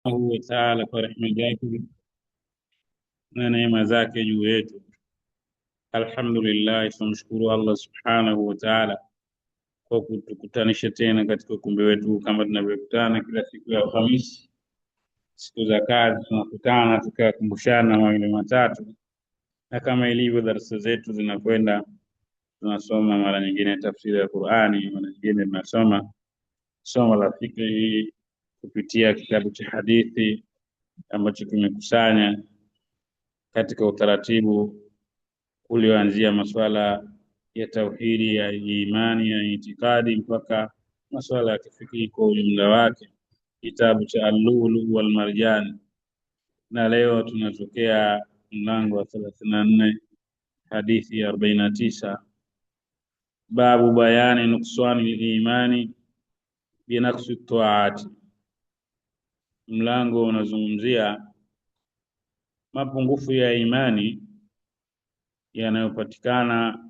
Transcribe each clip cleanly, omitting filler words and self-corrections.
Subhanahu wa ta'ala kwa rehema zake na neema zake juu yetu. Alhamdulillah, tunamshukuru Allah subhanahu wa ta'ala kwa kutukutanisha tena katika ukumbi wetu kama tunavyokutana kila siku ya Alhamisi. Siku za kazi tunakutana tukakumbushana mawili matatu, na kama ilivyo darasa zetu zinakwenda, tunasoma mara nyingine tafsiri ya Qur'ani, mara nyingine tunasoma somo la fiqh kupitia kitabu cha hadithi ambacho kimekusanya katika utaratibu ulioanzia masuala ya tauhidi, ya imani, ya itikadi mpaka masuala ya kifikiri kwa ujumla wake, kitabu cha Al-Lu'lu' wal Marjan. Na leo tunatokea mlango wa 34 hadithi ya 49, babu bayani nuksani al-imani binaqsi at-ta'ati. Mlango unazungumzia mapungufu ya imani yanayopatikana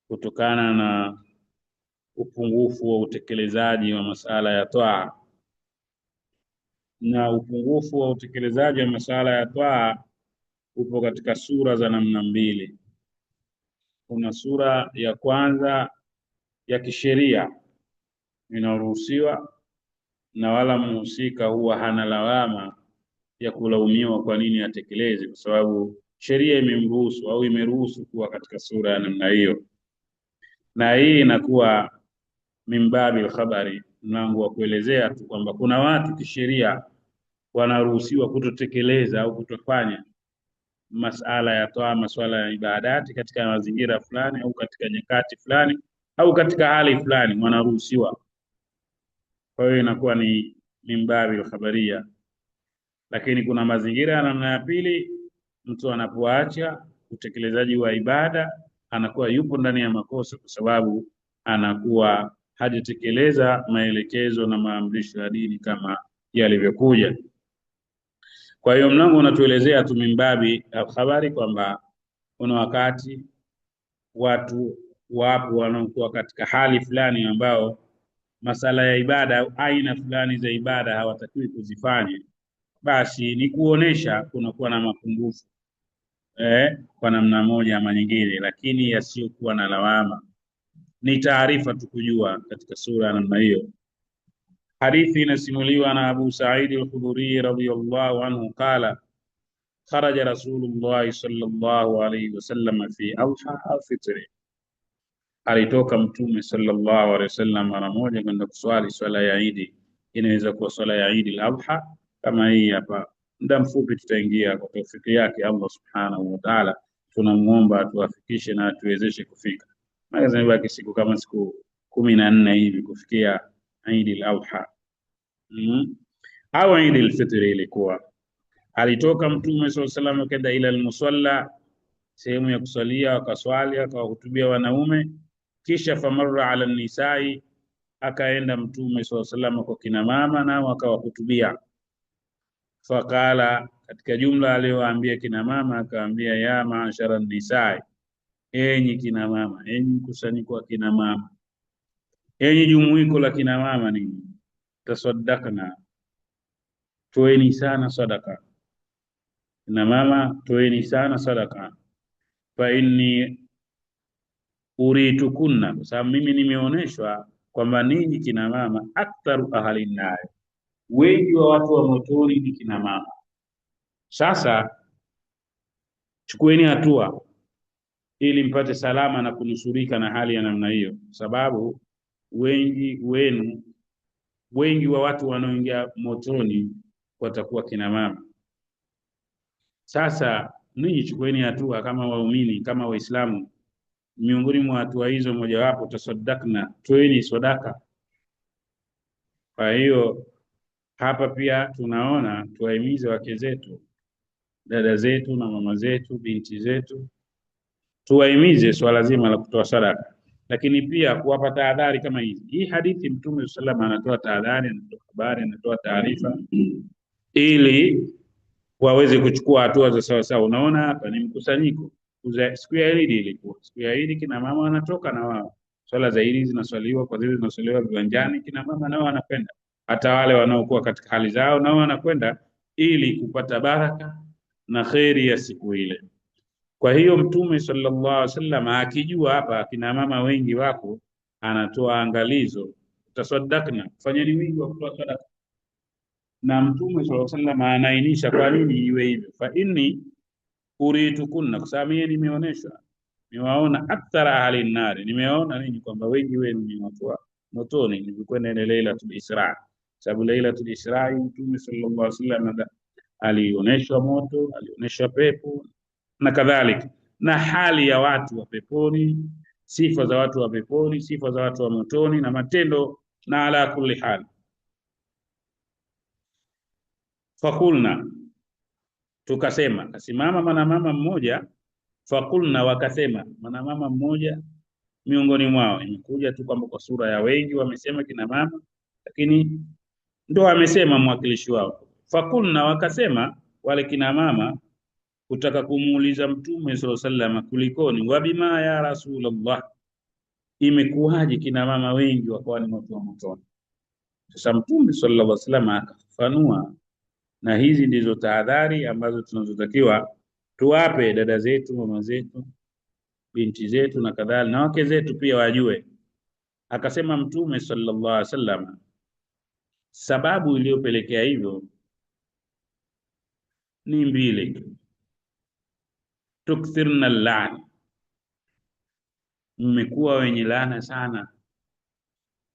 kutokana na upungufu wa utekelezaji wa masala ya toa. Na upungufu wa utekelezaji wa masala ya toa upo katika sura za namna mbili. Kuna sura ya kwanza ya kisheria inaruhusiwa na wala mhusika huwa hana lawama ya kulaumiwa kwa nini atekeleze, kwa sababu sheria imemruhusu au imeruhusu kuwa katika sura ya namna hiyo. Na hii inakuwa mimbabi al-khabari, mlango wa kuelezea tu kwamba kuna watu kisheria wanaruhusiwa kutotekeleza au kutofanya masala ya toa, masuala ya ibadati katika mazingira fulani au katika nyakati fulani au katika hali fulani wanaruhusiwa. Kwa hiyo inakuwa ni mimbabi al-khabaria. Lakini kuna mazingira ya namna ya pili, mtu anapoacha utekelezaji wa ibada anakuwa yupo ndani ya makosa, kwa sababu anakuwa hajatekeleza maelekezo na maamrisho ya dini kama yalivyokuja. Kwa hiyo mlango unatuelezea tu mimbabi habari kwamba kuna wakati watu wapo wanaokuwa katika hali fulani ambao masala ya ibada au aina fulani za ibada hawatakiwi kuzifanya, basi ni kuonesha kunakuwa na mapungufu kwa namna moja ama nyingine, lakini yasiyokuwa na lawama. Ni taarifa tukujua katika sura ya namna hiyo. Hadithi inasimuliwa na Abu Sa'id al-Khudri radhiyallahu anhu qala kharaja Rasulullah sallallahu alayhi wasallam fi adha al-fitr. Alitoka Mtume sallallahu alayhi wasallam mara moja kwenda kuswali swala ya Eid. Inaweza kuwa swala ya Eid al-Adha kama hii hapa. Muda mfupi tutaingia kwa tawfiki yake Allah subhanahu wa ta'ala. Tunamuomba atuwafikishe na atuwezeshe kufika. Maana zimebaki siku kama siku 14 hivi kufikia Eid al-Adha. Au Eid al-Fitr ilikuwa. Alitoka Mtume sallallahu alayhi wasallam kwenda ila al-musalla, sehemu ya kusalia, akaswali akawahutubia wanaume, kisha famarra ala nisai, akaenda Mtume sallallahu alayhi wasallam kwa kina mama nao akawahutubia. Fakala, katika jumla aliyowaambia kina mama akawaambia, ya maashara nisai, enyi kina mama, enyi mkusanyiko wa kina mama, enyi jumuiko la kina mama, nini tasaddaqna, toeni sana sadaka. Kina mama, toeni sana sadaka. Fa inni uritukunna, kwa sababu mimi nimeoneshwa kwamba ninyi kina mama aktharu ahli nar, wengi wa watu wa motoni ni kina mama. Sasa chukueni hatua ili mpate salama na kunusurika na hali ya namna hiyo, sababu wengi wa watu wanaoingia motoni watakuwa kina mama. Sasa ninyi chukueni hatua kama waumini, kama Waislamu. Miongoni mwa hatua hizo mojawapo, tasaddaqna, toeni sadaka. Kwa hiyo hapa pia tunaona tuwahimize wake zetu, dada zetu na mama zetu, binti zetu, tuwahimize swala zima la kutoa sadaka, lakini pia kuwapa tahadhari kama hizi. Hii hadithi Mtume sallallahu alayhi wasallam anatoa tahadhari, anatoa habari, anatoa taarifa ili waweze kuchukua hatua za sawa sawa. Unaona hapa ni mkusanyiko. Siku ya Eid ilikuwa siku ya Eid, kina mama wanatoka na wao, swala za Eid zinaswaliwa kwa zinaswaliwa viwanjani, kina mama nao wanapenda, hata wale wanaokuwa katika hali zao nao wanakwenda ili kupata baraka na kheri ya siku ile. Kwa hiyo Mtume sallallahu alaihi wasallam akijua hapa akina mama wengi wako, anatoa angalizo, tasaddaqna, fanyeni wingi wa kutoa sadaka. Na Mtume sallallahu alaihi wasallam anaainisha kwa nini iwe hivyo, fa inni uritukunna, kwa sababu mimi nimeonyeshwa, nimewaona akthara ahli nari, nimeona nini kwamba wengi wenu ni watu wa motoni. Nilikwenda ile Lailatul Isra, sababu Lailatul Isra Mtume sallallahu alaihi wasallam alionyeshwa moto, alionyeshwa pepo na kadhalika, na hali ya watu wa peponi, sifa za watu wa peponi, sifa za watu wa motoni na matendo, na ala kulli hal. Fakulna, tukasema, kasimama mwanamama mmoja, fakulna, wakasema, mwanamama mmoja miongoni mwao. Imekuja tu kwamba kwa sura ya wengi wamesema kina mama, lakini ndo amesema mwakilishi wao. Fakulna, wakasema wale kina mama kutaka kumuuliza Mtume sallallahu alaihi wasallam, kulikoni, wabima ya Rasulullah, imekuwaje kina mama wengi wakawa ni watu wa motoni? Sasa Mtume sallallahu alaihi wasallam akafafanua, na hizi ndizo tahadhari ambazo tunazotakiwa tuwape dada zetu, mama zetu, binti zetu na kadhalika, na wake zetu pia wajue. Akasema Mtume sallallahu alaihi wasallam, sababu iliyopelekea hivyo ni mbili tu. Tukthirna al-la'n, mmekuwa wenye laana sana,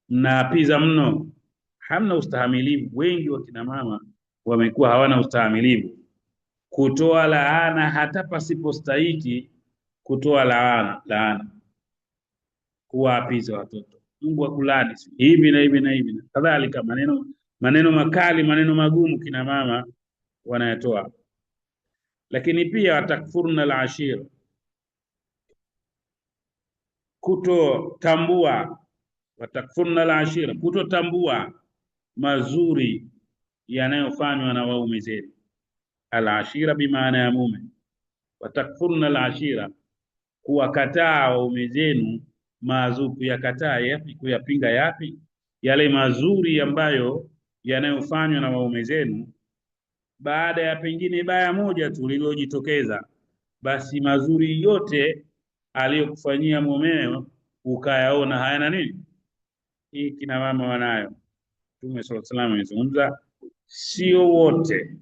mnaapiza mno, hamna ustahamilivu. Wengi wa kina mama wamekuwa hawana ustahamilivu, kutoa laana hata pasipostahiki kutoa laana, kuwaapiza watoto, Mungu akulani hivi na hivi na hivi na kadhalika, maneno makali, maneno magumu kina mama wanayatoa. Lakini pia watakfurna al-ashir, kutotambua, watakfurna al-ashir, kutotambua mazuri yanayofanywa na waume zenu. Al-ashira bimaana ya mume, watakfurna al-ashira, kuwakataa waume zenu mazuri, kuyakataa yapi, kuyapinga yapi? Yale mazuri ambayo yanayofanywa na waume zenu, baada ya pengine baya moja tu lililojitokeza, basi mazuri yote aliyokufanyia mumeo ukayaona hayana nini. Hii kina mama wanayo. Mtume sallallahu alaihi wasallam amezungumza, sio wote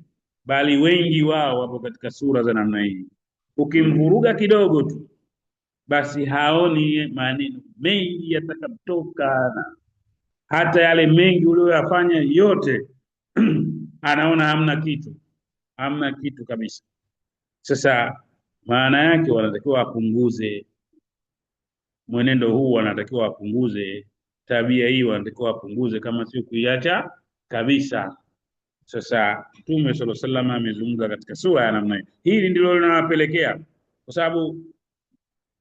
bali wengi wao wapo katika sura za namna hii. Ukimvuruga kidogo tu, basi haoni maneno mengi yatakayotoka, hata yale mengi uliyoyafanya yote anaona hamna kitu kabisa. Sasa maana yake wanatakiwa wapunguze mwenendo huu, wanatakiwa wapunguze tabia hii, wanatakiwa wapunguze, kama sio kuiacha kabisa. Sasa Mtume sallallahu alaihi wasallam amezungumza katika sura ya namna hii. Hili ndilo linawapelekea, kwa sababu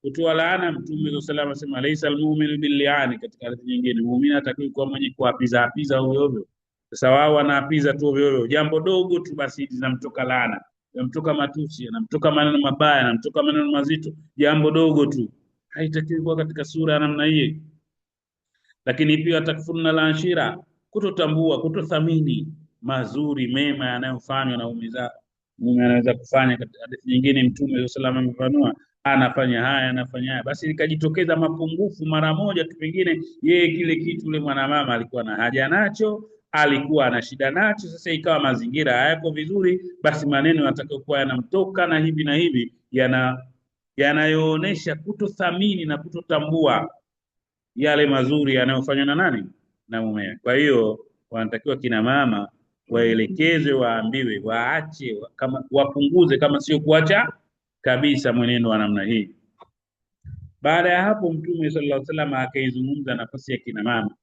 kutoa laana, Mtume sallallahu alaihi wasallam anasema laisa almu'minu bil-li'ani, katika hadithi nyingine, muumini hatakiwi kuwa mwenye kuapiza ovyo ovyo. Sasa wao wanaapiza tu ovyo ovyo, jambo dogo tu basi zinamtoka laana, yanamtoka matusi, yanamtoka maneno mabaya, yanamtoka maneno mazito, jambo dogo tu. Haitakiwi kuwa katika sura ya namna hii. Lakini pia takfurna al-ashira, kutotambua, kutothamini mazuri mema yanayofanywa na waume zao. Mume anaweza kufanya, katika hadithi nyingine Mtume sallallahu alaihi wasallam amefanua, anafanya haya, anafanya haya, basi likajitokeza mapungufu mara moja tu, pengine yeye kile kitu yule mwanamama alikuwa na haja nacho, alikuwa ana shida nacho, sasa ikawa mazingira hayako vizuri, basi maneno yatakayokuwa yanamtoka na hivi yanayoonesha kutothamini na kutotambua yale mazuri yanayofanywa na nani, na mume. Kwa hiyo wanatakiwa kina mama waelekezwe, waambiwe, waache, kama wapunguze, kama sio kuacha kabisa mwenendo wa namna hii. Baada ya hapo Mtume sallallahu alaihi wasallam akaizungumza nafasi ya kina mama,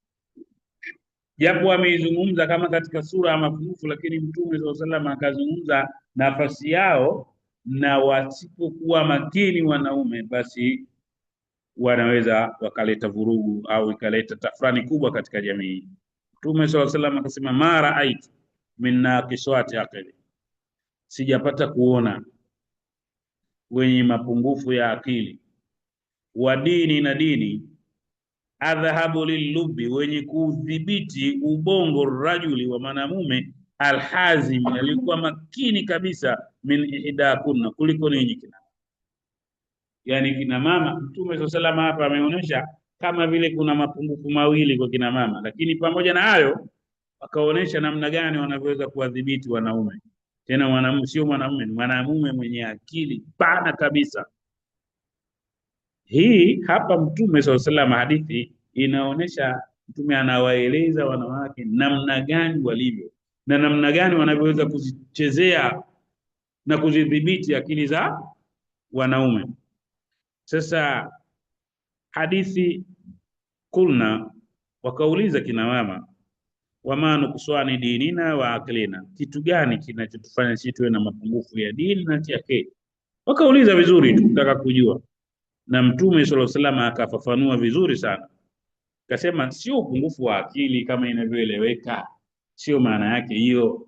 japo ameizungumza kama katika sura ya mapungufu, lakini Mtume sallallahu alaihi wasallam akazungumza nafasi yao, na wasipokuwa makini wanaume, basi wanaweza wakaleta vurugu au ikaleta tafrani kubwa katika jamii. Mtume sallallahu alaihi wasallam akasema, ma raaitu min naqisati aqli, sijapata kuona wenye mapungufu ya akili, wa dini na dini, adhahabu lillubi, wenye kudhibiti ubongo rajuli wa mwanamume, alhazim, alikuwa makini kabisa, min ihdakunna, kuliko ninyi kina, yani kina mama. Mtume SAW hapa ameonyesha kama vile kuna mapungufu mawili kwa kina mama, lakini pamoja na hayo akaonyesha namna gani wanavyoweza kuwadhibiti wanaume. Tena mwanamume, sio mwanamume, ni mwanamume mwenye akili pana kabisa. Hii hapa Mtume SAW, hadithi inaonyesha Mtume anawaeleza wanawake namna gani walivyo na namna gani wanavyoweza kuzichezea na kuzidhibiti akili za wanaume. Sasa hadithi, kulna, wakauliza kina mama, wama nukuswani dinina wa aklina, kitu gani kinachotufanya sisi tuwe na mapungufu ya dini na akili? Wakauliza vizuri tu kutaka kujua, na Mtume SAW akafafanua vizuri sana, akasema sio upungufu wa akili kama inavyoeleweka, sio maana yake hiyo,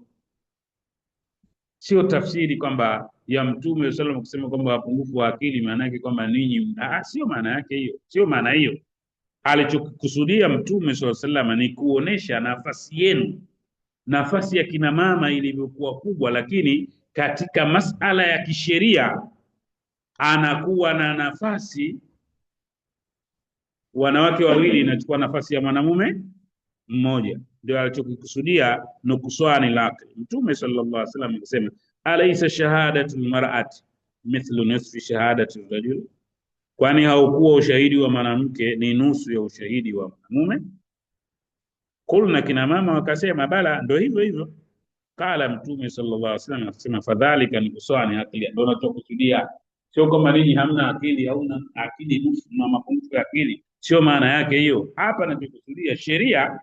sio tafsiri kwamba ya Mtume SAW kusema kwamba upungufu wa akili maana yake kwamba ninyi, sio maana yake hiyo, sio maana hiyo. Alichokusudia Mtume SAW ni kuonesha nafasi yenu, nafasi ya kina mama ilivyokuwa kubwa, lakini katika masala ya kisheria anakuwa na nafasi, wanawake wawili inachukua nafasi ya mwanamume mmoja. Ndio alichokusudia nukuswani lake. Mtume sallallahu alaihi wasallam akasema, alaysa shahadatu almar'ati mithlu nisfi shahadati rajul, kwani haukuwa ushahidi wa mwanamke ni nusu ya ushahidi wa mwanamume? Kulna, kina mama wakasema bala, ndio hivyo hivyo. Kala Mtume sallallahu alaihi wasallam akasema, fadhalika nukuswani akili, ndio anachokusudia. Sio kwamba ninyi hamna akili au na akili nusu na mapungufu ya akili, sio maana yake hiyo. Hapa anachokusudia, sheria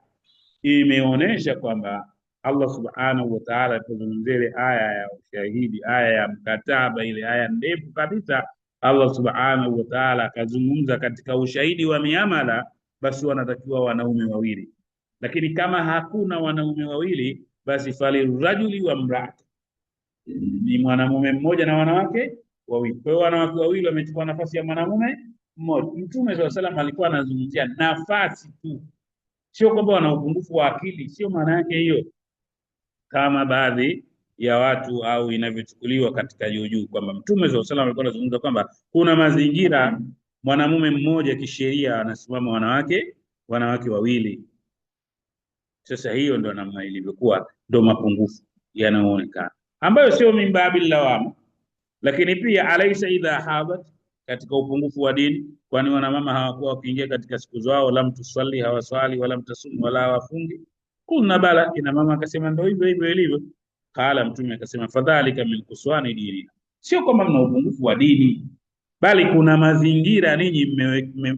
imeonyesha kwamba Allah subhanahu wa ta'ala alipozungumzia ile aya ya ushahidi, aya ya mkataba, ile aya ndefu kabisa, Allah subhanahu wa ta'ala akazungumza katika ushahidi wa miamala, basi wanatakiwa wanaume wawili. Lakini kama hakuna wanaume wawili, basi falirajuli wa mraati, ni mwanamume mmoja na wanawake wawili. Kwa hiyo wanawake wawili wamechukua nafasi ya mwanamume mmoja. Mtume SAW alikuwa anazungumzia nafasi tu, sio kwamba wana upungufu wa akili, sio maana yake hiyo, kama baadhi ya watu au inavyochukuliwa katika juu kwamba Mtume SAW alikuwa anazungumza kwamba kuna mazingira mwanamume mmoja kisheria anasimama wanawake wawili. Sasa hiyo ndo namna ilivyokuwa, ndo mapungufu yanayoonekana, ambayo sio mimbabil lawama. Lakini pia alaysa idha habat, katika upungufu wa dini, kwani wanamama hawakuwa wakiingia katika siku zao, lam tuswali, hawaswali, wala mtasum, wala hawafungi? Kuna bala, ina mama akasema ndio hivyo hivyo ilivyo. Kala Mtume akasema, fadhalika min kuswani dini, sio kwamba mna upungufu wa dini, bali kuna mazingira ninyi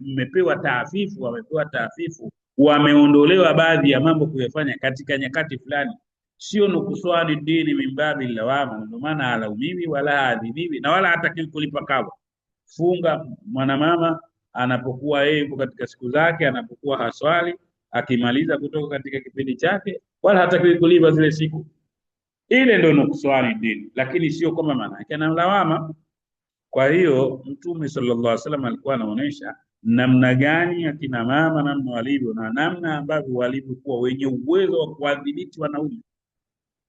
mmepewa taafifu, wamepewa taafifu, wameondolewa baadhi ya mambo kuyafanya katika nyakati fulani. Sio nukuswani dini mimbabi lawama, ndio maana alaumiwi wala adhibiwi na wala hataki kulipa kawa. Funga mwanamama anapokuwa yeye yuko katika siku zake, anapokuwa haswali, akimaliza kutoka katika kipindi chake, wala hataki kulipa zile siku. Ile ndio nukuswani dini, lakini sio kama maana yake analawama. Kwa hiyo Mtume sallallahu alaihi wasallam alikuwa anaonyesha namna gani akina mama, namna walivyo na namna ambavyo walivyokuwa wenye uwezo wa kuwadhibiti wanaume,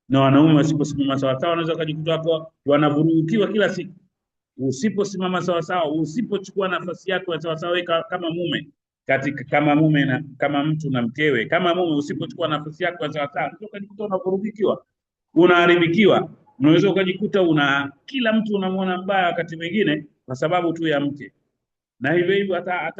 na wanaume wasiposimama sawa sawa wanaweza kujikuta wako wanavurugiwa kila siku. Usiposimama sawa sawa, usipochukua nafasi yako sawa sawa kama mume katika, kama mume na kama mtu na mkewe, kama mume usipochukua nafasi yako sawa sawa, ukajikuta unavurugiwa, unaharibikiwa. Unaweza ukajikuta kila mtu unamwona mbaya wakati mwingine kwa sababu tu ya mke. Na hivyo hivyo hata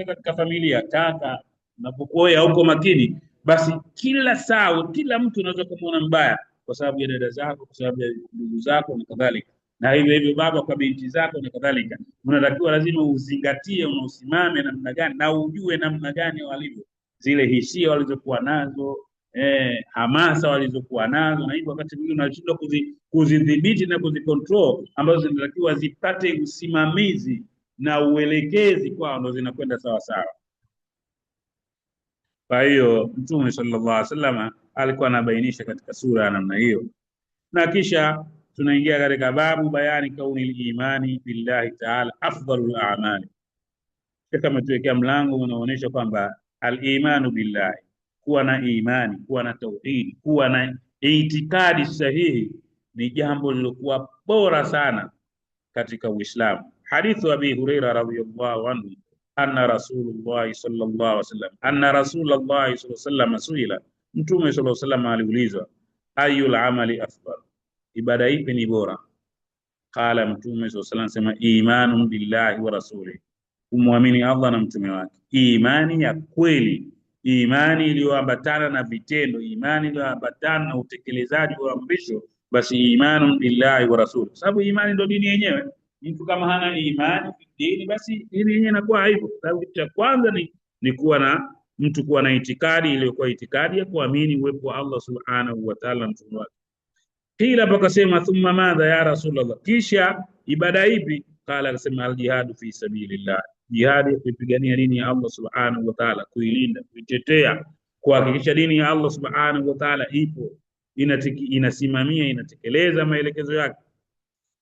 katika familia, kaka unapokuwa huko makini, basi kila saa kila mtu unaweza kumuona mbaya kwa sababu ya dada zako, kwa sababu ya ndugu zako na kadhalika. Na hivyo hivyo baba kwa binti zako na kadhalika. Unatakiwa lazima uzingatie, unaosimame namna gani na ujue namna gani walivyo, zile hisia walizokuwa nazo, hamasa walizokuwa nazo, na hivyo wakati mwingine unashindwa kuzidhibiti na kuzicontrol, ambazo zinatakiwa zipate usimamizi na uelekezi kwao, ndo zinakwenda sawa sawa. Kwa hiyo Mtume sallallahu alaihi wasallam alikuwa anabainisha katika sura ya namna hiyo. Na kisha tunaingia katika babu bayani kauni imani billahi ta'ala afdalul a'mali. Kama tuwekea mlango unaoonyesha kwamba al-imanu billahi, kuwa na imani, kuwa na tauhid, kuwa na itikadi sahihi ni jambo lilokuwa bora sana katika Uislamu. Hadithu Abi Huraira radhiyallahu anhu anna Rasulullah sallallahu alaihi wasallam suila, Mtume sallallahu alaihi wasallam aliulizwa, ayul amali afdal, ibada ipi ni bora? Qala, Mtume sallallahu alaihi wasallam sema, imanun billahi wa rasulihi, kumwamini Allah na mtume wake. Imani ya kweli, imani iliyoambatana na vitendo, imani iliyoambatana na utekelezaji wa amrisho, basi imanun billahi wa rasulihi, sababu imani ndio dini yenyewe. Mtu kama hana imani dini, basi dini yenyewe inakuwa haipo. Sababu kitu cha kwanza ni kuwa na mtu kuwa na itikadi iliyokuwa itikadi ya kuamini uwepo wa Allah subhanahu wa ta'ala na mtume wake. Kila pakasema thumma madha ya Rasulullah, kisha ibada ipi? Qala, akasema aljihadu fi sabilillah, jihadi kuipigania dini ya Allah subhanahu wa ta'ala, kuilinda, kuitetea, kuhakikisha dini ya Allah subhanahu wa ta'ala ipo, inasimamia, inatekeleza maelekezo yake.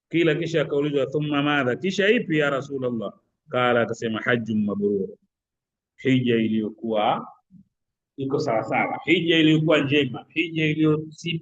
Kila kisha akaulizwa thumma madha, kisha ipi ya Rasulullah? Qala, akasema hajjun mabrur, hija iliyokuwa iko sawa sawa, hija iliyokuwa njema, hija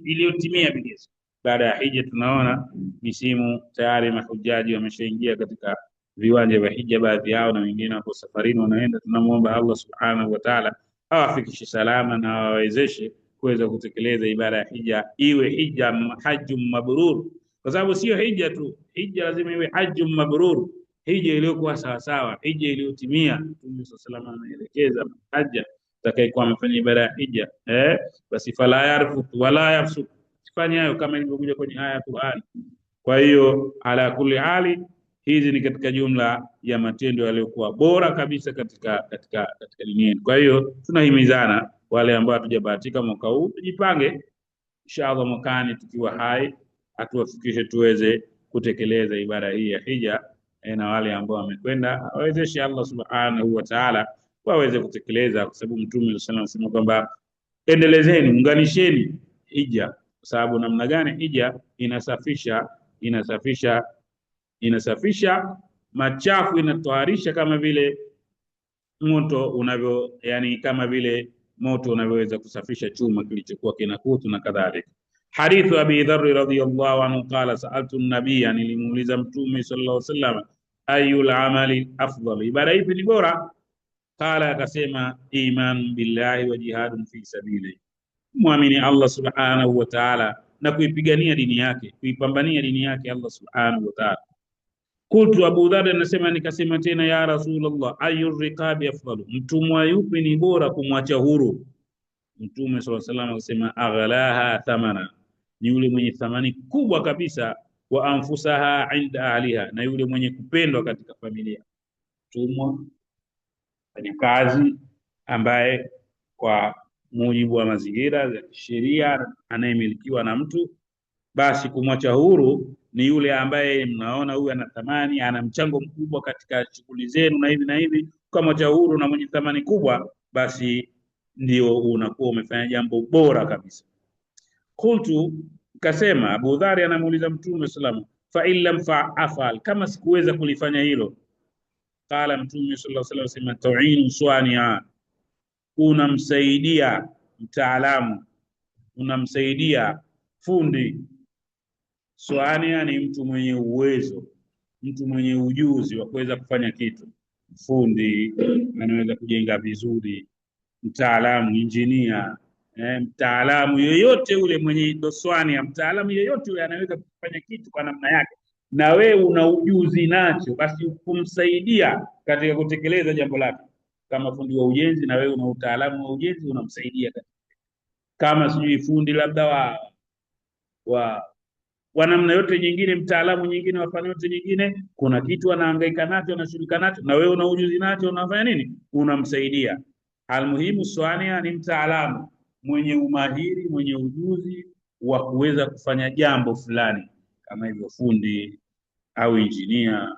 iliyotimia vigezo. Baada ya hija tunaona misimu tayari mahujaji wameshaingia katika viwanja vya hija, baadhi yao na wengine wako safarini wanaenda. Tunamuomba Allah subhanahu wa ta'ala awafikishe salama na awawezeshe kuweza kutekeleza ibada ya hija, iwe hija hajjun mabrur, kwa sababu sio hija tu, hija lazima iwe hajjun mabrur, hija iliyokuwa sawa sawa, hija iliyotimia. Mtume sallallahu alayhi wasallam anaelekeza haja atakayekuwa amefanya ibada ya hija basi fala yarfu wala yafsuk, fanya hayo kama ilivyokuja kwenye aya ya Qur'an. Kwa hiyo ala kulli hali, hizi ni katika jumla ya matendo yaliyokuwa bora kabisa katika dini yetu. Kwa hiyo tunahimizana wale ambao hatujabahatika mwaka huu, tujipange inshallah mwakani tukiwa hai atuwafikishe tuweze kutekeleza ibada hii ya hija, na wale ambao wamekwenda awezeshe Allah subhanahu wa ta'ala waweze kutekeleza, kwa sababu Mtume sallallahu alaihi wasallam anasema kwamba endelezeni, unganisheni hija, kwa sababu namna gani hija inasafisha machafu, inatoharisha kama vile moto unavyo, yani kama vile moto unavyoweza kusafisha chuma kilichokuwa kina kutu na kadhalika. Hadithu Abi Dharr radhiyallahu anhu qala, sa'altu an-nabiyya, nilimuuliza Mtume sallallahu alaihi wasallam, ayul amali afdal, ibada ipi ni bora? Qala, akasema iman billahi wa jihadun fi sabili, muamini Allah subhanahu wa ta'ala na kuipigania dini yake, kuipambania dini yake Allah subhanahu wa ta'ala. Kultu, Abu Dharr anasema nikasema tena, ya Rasulullah, ayu riqabi afdalu, mtumwa yupi ni bora kumwacha huru? Mtume sallallahu alaihi wasallam akasema aghlaha thamana, ni yule mwenye thamani kubwa kabisa, wa anfusaha inda ahliha, na yule mwenye kupendwa katika familia. Mtumwa fanya kazi ambaye kwa mujibu wa mazingira ya sheria anayemilikiwa na mtu, basi kumwacha huru ni yule ambaye mnaona huyu ana thamani, ana mchango mkubwa katika shughuli zenu na hivi na hivi. Kumwacha huru na mwenye thamani kubwa, basi ndio unakuwa umefanya jambo bora kabisa. Qultu, kasema Abu Dharr anamuuliza Mtume sallallahu alaihi wasallam, fa illam fa'al, kama sikuweza kulifanya hilo? Qala, Mtume sallallahu alaihi wasallam, tu'inu swani'a, unamsaidia mtaalamu, unamsaidia fundi. Swani'a ni mtu mwenye uwezo, mtu mwenye ujuzi wa kuweza kufanya kitu. Fundi anaweza kujenga vizuri, mtaalamu, injinia, mtaalamu yoyote ule mwenye doswani ya mtaalamu yoyote ule anaweza kufanya kitu kwa namna yake, na wewe una ujuzi nacho, basi kumsaidia katika kutekeleza jambo lake. Kama fundi wa ujenzi na wewe una utaalamu wa ujenzi, unamsaidia katika. Kama sijui fundi labda wa namna yote nyingine, mtaalamu nyingine wa fani yote nyingine, kuna kitu anahangaika nacho, anashughulika nacho, na wewe una ujuzi nacho, unafanya nini? Unamsaidia. Almuhimu, swania ni mtaalamu mwenye umahiri, mwenye ujuzi wa kuweza kufanya jambo fulani, kama hivyo fundi au injinia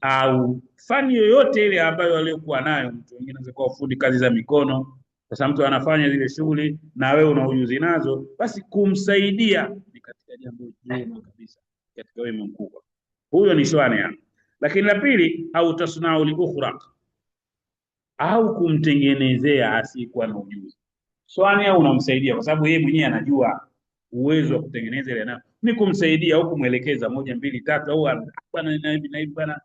au fani yoyote ile ambayo aliyokuwa nayo. Mtu mwingine anaweza kuwa fundi kazi za mikono. Sasa mtu anafanya zile shughuli na wewe una ujuzi nazo, basi kumsaidia ni katika jambo jema kabisa, katika wema mkubwa. Huyo ni swania. Lakini la pili, au tasnau li ukhra, au kumtengenezea asiyekuwa na ujuzi. Swania unamsaidia kwa sababu yeye mwenyewe anajua uwezo wa kutengeneza ile nayo ni kumsaidia au kumwelekeza moja mbili tatu, au bwana na hivi na hivi bwana,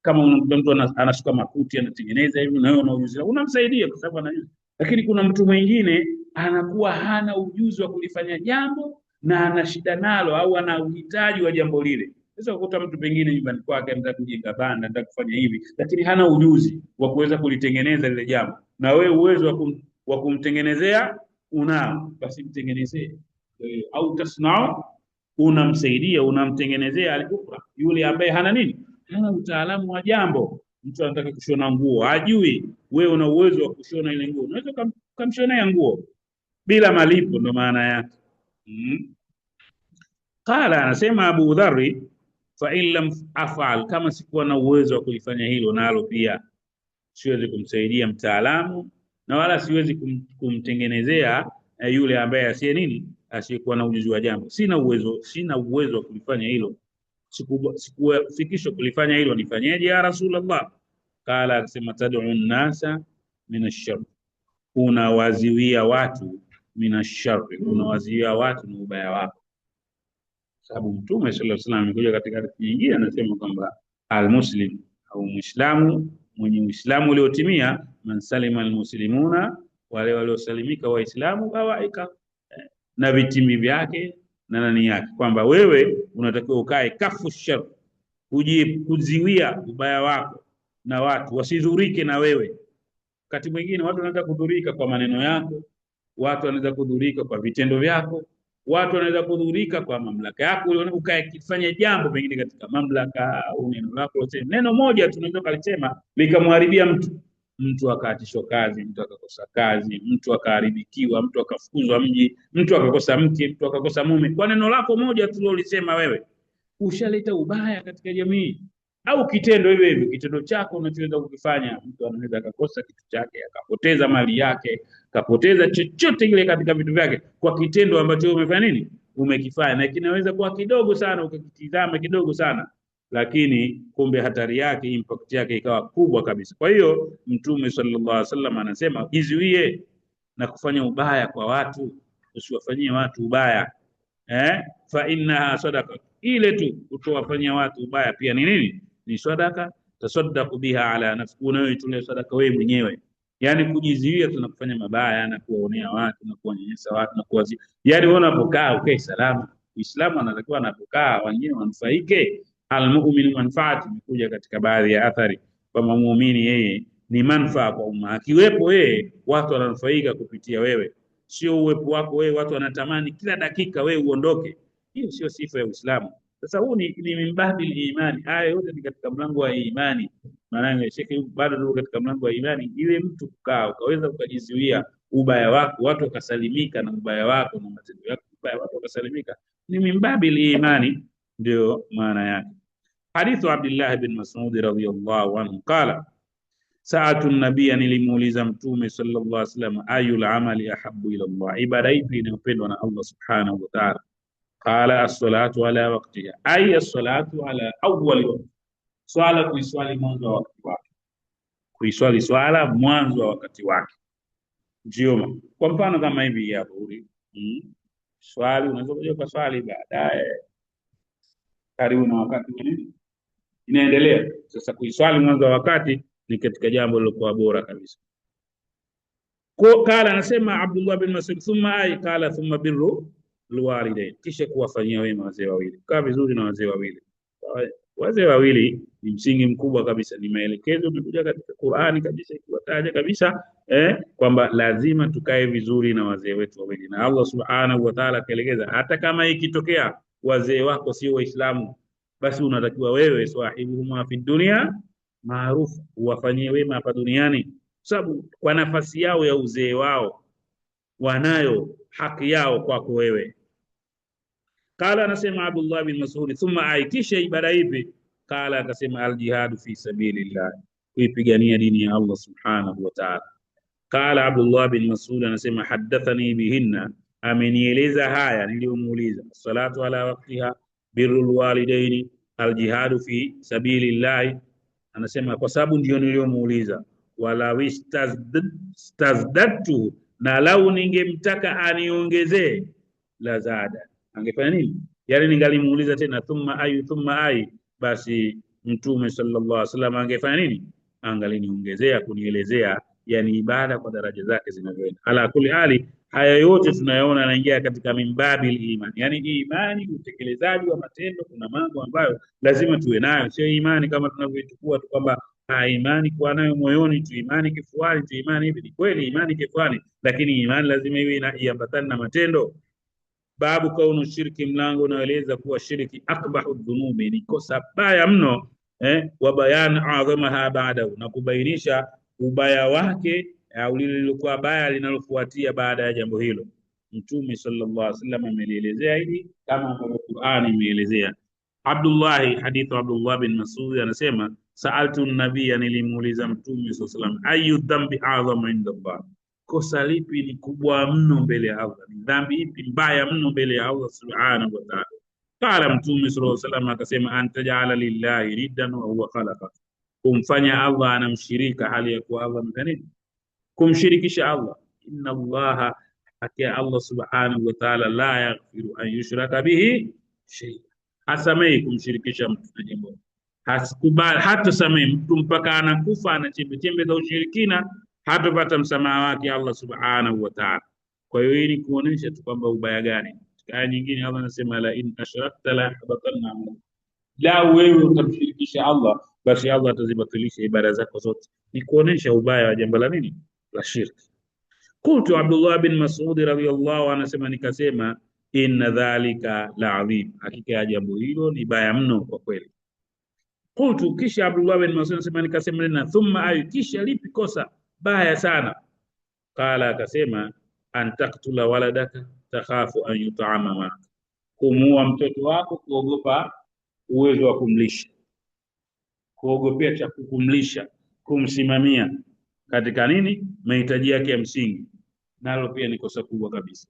kama mtu anashuka makuti anatengeneza hivi, na wewe una ujuzi unamsaidia kwa sababu anajua. Lakini kuna mtu mwingine anakuwa hana ujuzi wa kulifanya jambo na ana shida nalo au ana uhitaji wa jambo lile. Sasa ukuta mtu pengine nyumbani kwake anataka kujenga banda, anataka kufanya hivi, lakini hana ujuzi wa kuweza kulitengeneza lile jambo, na wewe uwezo wa kumtengenezea unao, basi mtengenezee. Au tasnao, unamsaidia unamtengenezea alikufra yule ambaye hana nini, hana utaalamu wa jambo. Mtu anataka kushona nguo hajui, wewe una uwezo wa kushona ile nguo, unaweza kumshonea nguo bila malipo, ndo maana yake. Qala, anasema Abu Dharri, fa in lam af'al, kama sikuwa na uwezo wa kulifanya hilo, nalo pia siwezi kumsaidia mtaalamu na wala siwezi kumtengenezea yule ambaye asiye nini, asiyekuwa na ujuzi wa jambo. Sina uwezo wa kulifanya hilo, sikufikishwa kulifanya hilo, nifanyeje ya Rasulullah? Qala, akasema tad'u an-nasa min ash-sharr, unawaziwia watu min ash-sharr, unawaziwia watu na ubaya wako. Sababu Mtume sallallahu alaihi wasallam amekuja katika hadithi nyingine anasema kwamba al-muslim au muislamu mwenye uislamu uliotimia, man salima al-muslimuna, wale waliosalimika waislamu kawaika na vitimi vyake na nani yake, kwamba wewe unatakiwa ukae kafu shar, kuziwia ubaya wako na watu wasidhurike na wewe. Wakati mwingine watu wanaweza kudhurika kwa maneno yako, watu wanaweza kudhurika kwa vitendo vyako, watu wanaweza kudhurika kwa mamlaka yako. Ukifanya jambo pengine katika mamlaka au neno lako, neno moja tunaweza kusema likamharibia mtu akaatishwa kazi, mtu akakosa kazi, mtu akaharibikiwa, mtu akafukuzwa mji, mtu akakosa mke, mtu akakosa mume, kwa neno lako moja tu ulisema wewe. Ushaleta ubaya katika jamii. Au kitendo hivyo kitendo chako unachoweza kukifanya, mtu anaweza akakosa kitu chake, akapoteza mali yake, akapoteza chochote kile katika vitu vyake kwa kitendo ambacho umefanya nini, umekifanya. Na kinaweza kuwa kidogo sana, ukakitizama kidogo sana, lakini kumbe hatari yake, impact yake ikawa kubwa kabisa. Kwa hiyo Mtume sallallahu alaihi wasallam anasema jizuie na kufanya ubaya kwa watu, usiwafanyie watu ubaya. Fa innaha sadaqa, ile tu utowafanyia watu ubaya pia ni nini, ni sadaka. Tasaddaqu biha ala nafsika, unayoitolea sadaka wewe mwenyewe. Yani kujizuia tunakufanya mabaya na kuwaonea watu na kuwanyanyasa watu na kuwazi, yani wewe unapokaa ukae salama. Uislamu anatakiwa anapokaa wengine wanufaike. Almu'minu manfaati, imekuja katika baadhi ya athari kwamba muumini yeye ni manfaa kwa umma, akiwepo yeye watu wananufaika kupitia wewe, sio uwepo wako wewe watu wanatamani kila dakika wewe uondoke. Hiyo sio sifa ya Uislamu. Sasa huu ni mimbabil imani. Haya yote ni katika mlango wa imani. Maana shekhi bado ndio katika mlango wa imani, ile mtu kukaa ukaweza ukajizuia ubaya wako, watu wakasalimika na ubaya wako na matendo yako, ubaya watu wakasalimika, ni mimbabil imani, ndio maana yake. Hadithu Abdullah bin Mas'ud radhiyallahu anhu qala, sa'atu an-nabiy, nilimuuliza Mtume sallallahu alaihi wasallam, ayul amali ahabbu ila Allah, ibada ipi inayopendwa na Allah subhanahu wa ta'ala? Qala as-salatu ala waqtiha, ay as-salatu ala awwal waqti, swala kuiswali mwanzo wa wakati wake, kuiswali swala mwanzo wa wakati wake. Ndio kwa mfano kama hivi hapo swali unaweza kuja kwa swali baadaye karibu na wakati mwingine inaendelea. Sasa kuiswali mwanzo wa wakati ni katika jambo lilokuwa bora kabisa. Kala anasema Abdullah bin Mas'ud, thumma ay qala thumma birru alwalidain, kisha kuwafanyia wema wazee wawili. Kaa vizuri na wazee wawili. Wazee wawili ni msingi mkubwa kabisa, ni maelekezo yamekuja katika Qur'ani kabisa ikiwataja kabisa kwamba lazima tukae vizuri na wazee wetu wawili, na Allah subhanahu wa ta'ala kaelekeza hata kama ikitokea wazee wako sio Waislamu, basi unatakiwa wewe sahibuhuma fi dunya maarufu, uwafanyie wema hapa duniani, sababu kwa nafasi yao ya uzee wao wanayo haki yao kwako wewe. Kala anasema Abdullah bin Mas'ud, thumma aitisha ibada ipi? Kala akasema aljihadu fi sabilillah, kuipigania dini ya Allah subhanahu wa ta'ala. Kala Abdullah bin Mas'ud anasema hadathani bihinna, amenieleza haya niliyomuuliza, salatu ala waqtiha, birrul walidaini, aljihadu fi sabilillah. Anasema kwa sababu ndio niliyomuuliza. Wala wistazdadtu, na lau ningemtaka aniongezee la zada, angefanya nini? Yani ningalimuuliza tena thumma ayu, basi Mtume sallallahu alaihi wasallam angefanya nini? Angaliniongezea kunielezea yani ibada kwa daraja zake zinavyoenda. Ala kuli hali, haya yote tunayoona yanaingia katika mimbabil iman, yani imani, utekelezaji wa matendo. Kuna mambo ambayo lazima tuwe nayo, sio imani kama tunavyoichukua tu kwamba imani kuwa nayo moyoni tu, imani kifuani tu, imani hivi. Ni kweli imani kifuani, lakini imani lazima iwe iambatane na matendo. Babu kaunu shirki, mlango unaeleza kuwa shirki akbahu dhunubi, ni kosa baya mno, wa bayan adhamaha baadahu, na kubainisha ubaya wake au lile lilokuwa baya linalofuatia baada ya jambo hilo. Mtume sallallahu alaihi wasallam amelielezea hili kama ambavyo Qur'ani imeelezea. Hadithu Abdullah bin Mas'ud anasema, saaltu nabiyya, nilimuuliza Mtume sallallahu alaihi wasallam, ayu dhambi a'zamu inda Allah, kosa lipi ni kubwa mno mbele ya Allah, ni dhambi ipi mbaya mno mbele ya Allah subhanahu wa ta'ala? Qala Mtume sallallahu alaihi wasallam akasema, antaj'ala lillahi niddan wa huwa khalaqa, kumfanya Allah anamshirika hali ya kuwa Allah mkanini, kumshirikisha Allah. Inna Allaha, hakika Allah subhanahu wa ta'ala, la yaghfiru an yushraka bihi shay'a, hasamei kumshirikisha mtu na jambo, hasikubali hata samei mtu mpaka anakufa ana chembe chembe za ushirikina, hatapata msamaha wake Allah subhanahu wa ta'ala. Kwa hiyo hii ni kuonesha tu kwamba ubaya gani. Aya nyingine Allah anasema, la in ashrakta la yahbatanna amaluka, la wewe utamshirikisha Allah, basi Allah atazibatilisha ibada zako zote. Ni kuonesha ubaya wa jambo la nini, la shirki. Qultu, Abdullah bin Mas'ud radhiyallahu anasema, nikasema, inna dhalika la adhim, hakika ya jambo hilo ni baya mno kwa kweli. Qultu, kisha Abdullah bin Mas'ud anasema, nikasema na thumma ayu, kisha lipi kosa baya sana? Qala, akasema, an taktula waladaka takhafu an yut'ama ma, kumuua mtoto wako kuogopa uwezo wa kumlisha, kuogopea cha kumlisha, kumsimamia katika nini, mahitaji yake ya msingi, nalo pia ni kosa kubwa kabisa.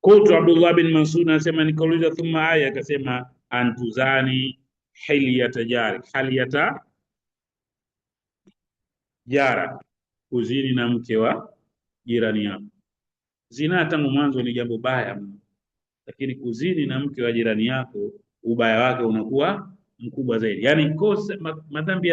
Qultu, Abdullah bin Mas'ud anasema, nikauliza thumma aya, akasema, antuzani hilyata jari, halyata jara, kuzini na mke wa jirani yako. Zina tangu mwanzo ni jambo baya mno, lakini kuzini na mke wa jirani yako ubaya wake unakuwa mkubwa zaidi. Yani kosa madhambi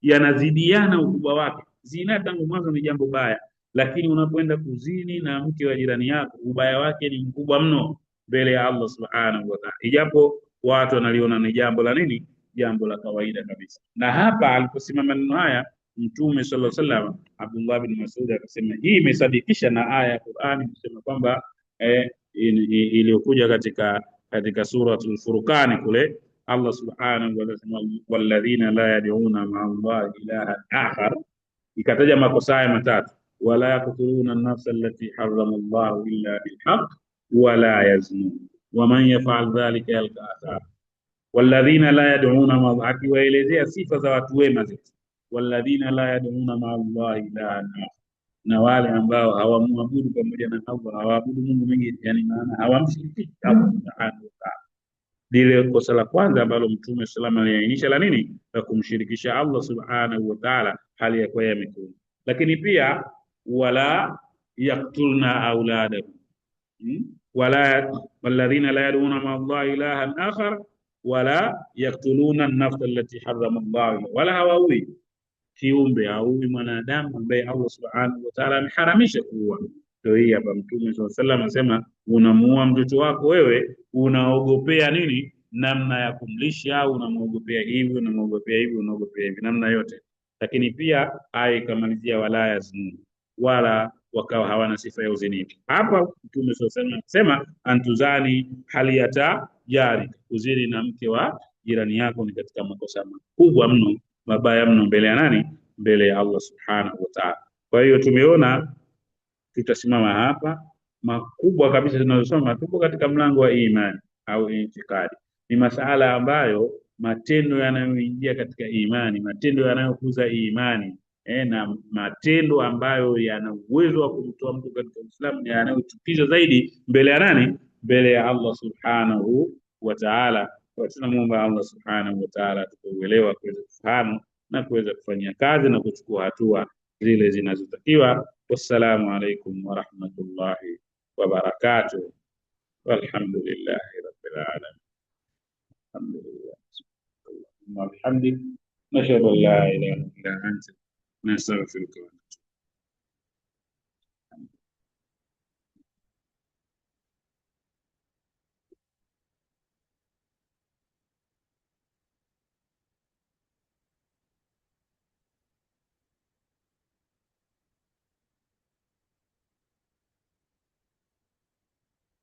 yanazidiana ukubwa wake. Zina tangu mwanzo ni jambo baya, lakini unapoenda kuzini na mke wa jirani yako ubaya wake ni mkubwa mno mbele ya Allah subhanahu wa ta'ala, ijapo watu wanaliona ni jambo la nini, jambo la kawaida kabisa. Na hapa aliposimama maneno haya Mtume sallallahu alaihi wasallam, Abdullah bin Mas'ud akasema, hii imesadikisha na aya ya Qur'ani kusema kwamba iliyokuja katika suratul Furqan kule, Allah subhanahu wa ta'ala, walladhina la yad'una ma'a Allahi ilahan akhar, ikataja makosa haya matatu, wala yaqtuluna an-nafsa allati harrama Allahu illa bilhaq wala yaznun waman yaf'al dhalika yalqa athama. Walladhina la yad'una ma'a, akiwaelezea sifa za watu wema zetu, walladhina la yad'una ma'a Allahi ilahan akhar, na wale ambao hawamwabudu pamoja na Allah, hawaabudu Mungu mwingine, yani maana hawamshirikishi Allah subhanahu wa ta'ala. Lile kosa la kwanza ambalo Mtume sallallahu alayhi aliainisha la nini, la kumshirikisha Allah subhanahu wa ta'ala hali ya kuwa yamekuna. Lakini pia wala yaktulna auladahum, walladhina la yad'una ma'a Allahi ilahan akhar wala yaktuluna an-nafsa allati harrama Allah, wala hawaui kiumbe au mwanadamu ambaye Allah subhanahu wa ta'ala ameharamisha kuua. Ndio hii hapa Mtume sallallahu alaihi wasallam anasema, unamuua mtoto wako wewe, unaogopea nini, namna ya kumlisha, au unamuogopea hivi, unamuogopea hivi, unaogopea hivi, namna yote. Lakini pia aya ikamalizia wala yazni, wala wakawa hawana sifa ya uzinifu. Hapa Mtume sallallahu alaihi wasallam anasema, antuzani haliyata jari, uzini na mke wa jirani yako ni katika makosa makubwa mno, mabaya mno mbele ya nani, mbele ya Allah subhanahu wa ta'ala. Kwa hiyo tumeona, tutasimama hapa. Makubwa kabisa tunayosoma, tupo katika mlango wa imani au itikadi. Ni masala ambayo matendo yanayoingia katika imani, matendo yanayokuza imani, na matendo ambayo yana uwezo wa kumtoa mtu katika Uislamu, na yanayochukiza zaidi mbele ya nani, mbele ya Allah subhanahu wa ta'ala. Kwa tunamuomba Allah subhanahu wa ta'ala tukuelewa, kuweza kufahamu na kuweza kufanyia kazi na kuchukua hatua zile zinazotakiwa. Wassalamu alaikum wa rahmatullahi wa barakatuh. walhamdulillahi rabbil alamin. Alhamdulillah, subhanallah wa bihamdik, nashhadu an la ilaha illa anta nastaghfiruka wa natubu